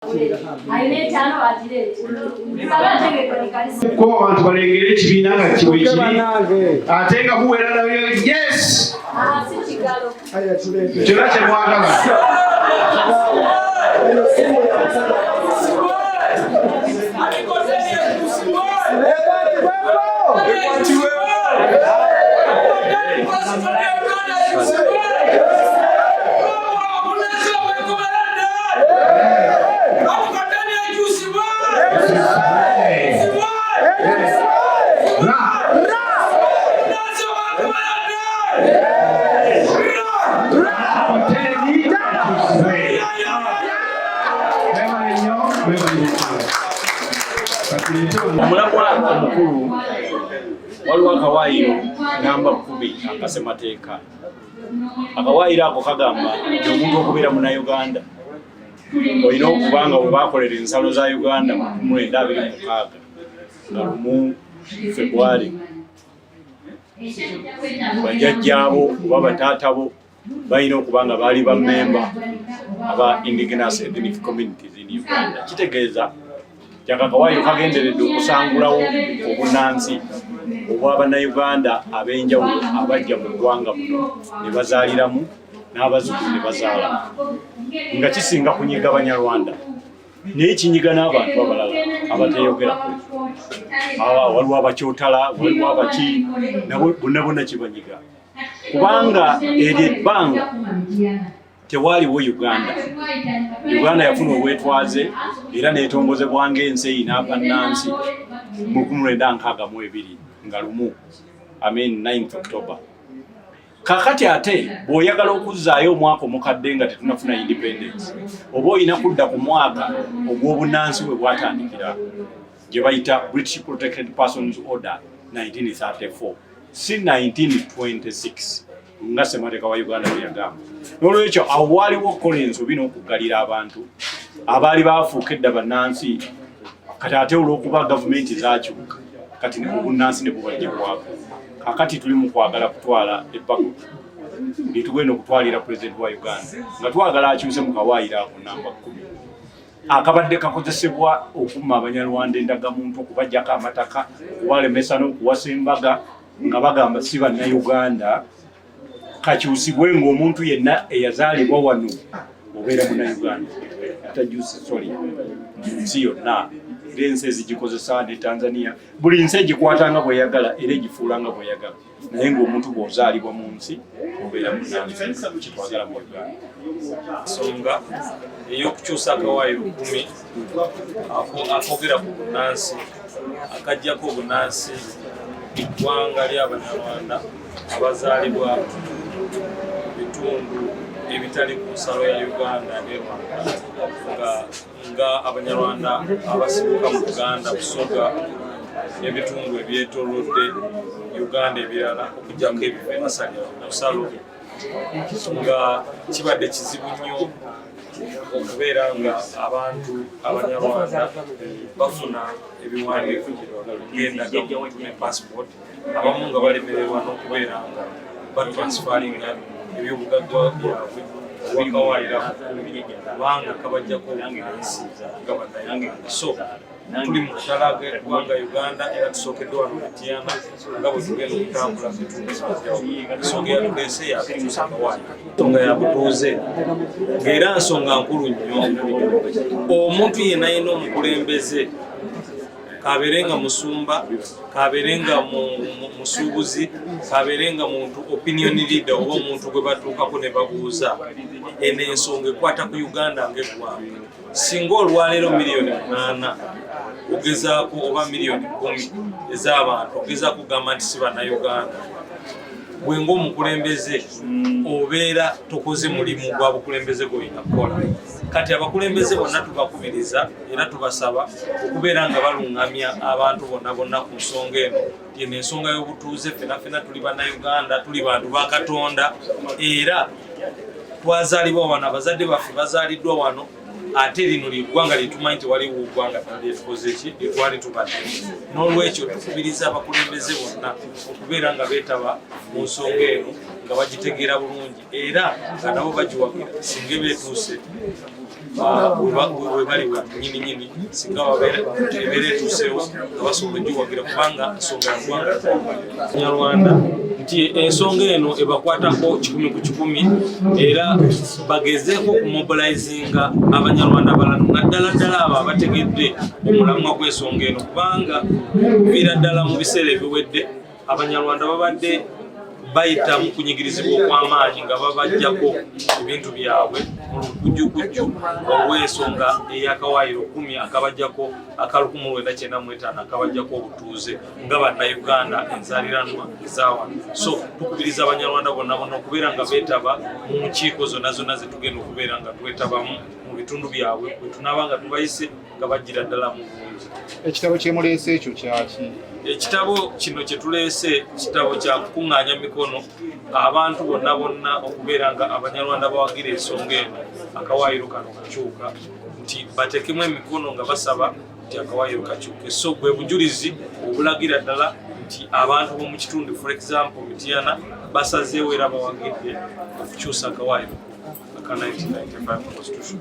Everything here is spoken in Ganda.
Ko abantu balengera ekibiina nga kiwekiri ate nga muwera nabyo yes kyonna kyemwagala Omulabula omukulu waliwo akawaayiro namba 10 akasemateeka. Akawaayiro ako kagamba nti omuntu okubeera Munnayuganda olina okuba nga bwe baakolera ensalo za Uganda mu 1926 nga 1 February bajjajjaabo oba bataatabo balina okuba nga baali bammemba aba indigenous ethnic communities in Uganda. Kitegeeza Akawaayiro kagenderedde okusangulawo obunnansi obw'Abannayuganda ab'enjawulo abajja mu ggwanga muno ne bazaaliramu n'abazzukulu ne bazaalamu, nga kisinga kunyiga Banyarwanda naye kinyiga n'abantu abalala abateeyogerako. Waliwo abakyotala, waliwo abaki, nabo bonna bonna kibanyiga kubanga eryo ebbanga tewaliwo Uganda. Uganda yafuna obwetwaze era n'etongozebwa ng'ensi eyina bannansi mu 1962 nga 9th October. Kakati ate bw'oyagala okuzzaayo omwaka omukadde nga tetunafuna independence oba olina kudda ku mwaka ogw'obunnansi bwe bwatandikira gye bayita British Protected Persons Order 1934 si 1926 nga ssemateeka wa Uganda bwe yagamba. N'olwekyo awo waaliwo okukola ensobi n'okuggalira abantu abaali baafuuka edda bannansi, kati ate olw'okuba gavumenti zaakyuka kati obunnansi ne bubajjibwako. Kakati tuli mu kwagala kutwala ebbago litugenda okutwalira pulezidenti wa Uganda nga twagala akyuse mu kawaayiro ako namba 10 akabadde kakozesebwa okumma Abanyarwanda endagamuntu, okubajjako amataka, okubalemesa n'okuwasa embaga nga bagamba si Bannayuganda. Kakyusibwe ng'omuntu yenna eyazaalibwa wano obeera Munnayuganda atajuuse soli nsi yonna. Era ensi ezigikozesa ne Tanzania buli nsi egikwatanga bweyagala era egifuulanga bweyagala, naye ng'omuntu bw'ozaalibwa mu nsi obeera munnansi. Kitwagala mu Uganda. Ensonga ey'okukyusa akawaayiro 10 akogera ku bunnansi akaggyako obunnansi eggwanga ly'Abanyarwanda abazaalibwa bitundu ebitali ku nsalo ya Uganda ne Rwanda nga Abanyarwanda abasibuka mu Uganda, Busoga n'ebitundu ebyetoolodde Uganda ebirala okujjako ebiva ensalo nga kibadde kizibu nnyo okubeera nga abantu Abanyarwanda bafuna ebiwandiiko ng'endagamuntu ne passport, abamu nga balemererwa n'okubeera nga batransfaringa ebyobugagga byabwe wakawaayira kubanga kabajjako obunnansi nga Bannayuganda. So tuli mu kutalaga eggwanga Uganda era tusookeddwa wano Mityana nga bwe tugenda okutambula ensonga eyatuleese yakukyusa akawaayiro, ensonga yabutuuze ng'era nsonga nkulu nnyo. Omuntu yenna yenna omukulembeze kabeerenga musumba, kabeerenga musuubuzi, kabeerenga muntu opinion leader oba omuntu gwe batuukako ne babuuza eno ensonga ekwata ku Uganda ng'eggwanga. Singa olwaleero 8,000,000 ogezaako oba 10,000,000 ez'abantu ogezaako kugamba nti si Bannayuganda, gwe ng'omukulembeze obeera tokoze mulimu gwa bukulembeze gw'olina kukola. Kati abakulembeze bonna tubakubiriza era tubasaba okubeera nga baluŋŋamya abantu bonna bonna ku nsonga eno. Yeno ensonga y'obutuuze, ffenna tuli Bannayuganda, tuli bantu ba Katonda era twazaalibwa wano, abazadde baffe bazaaliddwa wano, ate lino ly'eggwanga lyetumanyi nti waliwo eggwanga lyetukoze ki lyetwali tubadde. N'olwekyo tukubiriza abakulembeze bonna okubeera nga beetaba mu nsonga eno nga bagitegeera bulungi era nga nabo bagiwagira singa beetuuse we bali nyininyini singa ebeera etuuseewo nga basobola ogiwagira kubanga ensonga yaggwanga Nyarwanda nti ensonga eno ebakwatako 100 ku 100 era bagezeeko okumobilizinga abanyarwanda abalala naddala abo abategedde omulamwa gw'ensonga eno kubanga kuviira ddala mu biseera ebiwedde abanyarwanda babadde bayita mu kunyigirizibwa okw'amaanyi nga babajjako ebintu byabwe mu lukujjukujju olw'ensonga ey'akawaayiro 10 akabajjako aka 1995 akabajjako obutuuze nga bannayuganda enzaaliranwa ezaawa so tukubiriza abanyarwanda bonna okubeera nga beetaba mu nkiiko zonna zetugenda okubeera nga twetabamu mu bitundu byabwe bwe tunaaba nga tubayise nga bajjira ddala mu bulungi. Ekitabo kyemuleese ekyo kyaki? Ekitabo kino kye tuleese kitabo kya kukuŋŋaanya mikono abantu bonna okubeera nga abanyarwanda bawagira ensonga eno akawaayiro kano kakyuka nti batekemu emikono nga basaba nti akawaayiro kakyuke so bwe bujulizi obulagira ddala nti abantu b'omu kitundu for example Mityana basazeewo era bawagidde okukyusa akawaayiro aka 1995 constitution.